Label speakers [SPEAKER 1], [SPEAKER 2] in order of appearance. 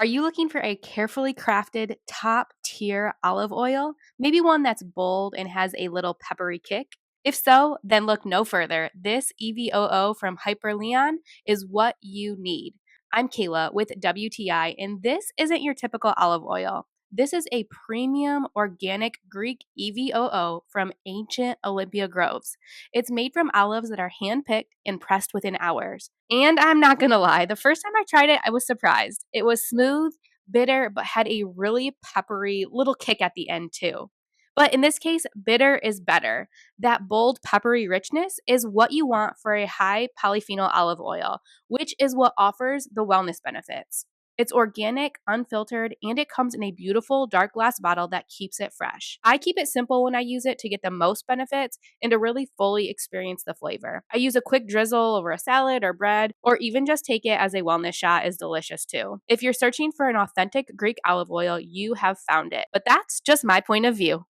[SPEAKER 1] Are you looking for a carefully crafted top tier olive oil? Maybe one that's bold and has a little peppery kick? If so, then look no further. This EVOO from HYPERELEON is what you need. I'm Kayla with WTI, and this isn't your typical olive oil. This is a premium organic Greek EVOO from ancient Olympia groves. It's made from olives that are handpicked and pressed within hours. And I'm not gonna lie, the first time I tried it, I was surprised. It was smooth, bitter, but had a really peppery little kick at the end too. But in this case, bitter is better. That bold, peppery richness is what you want for a high polyphenol olive oil, which is what offers the wellness benefits. It's organic, unfiltered, and it comes in a beautiful dark glass bottle that keeps it fresh. I keep it simple when I use it to get the most benefits and to really fully experience the flavor. I use a quick drizzle over a salad or bread, or even just take it as a wellness shot is delicious too. If you're searching for an authentic Greek olive oil, you have found it. But that's just my point of view.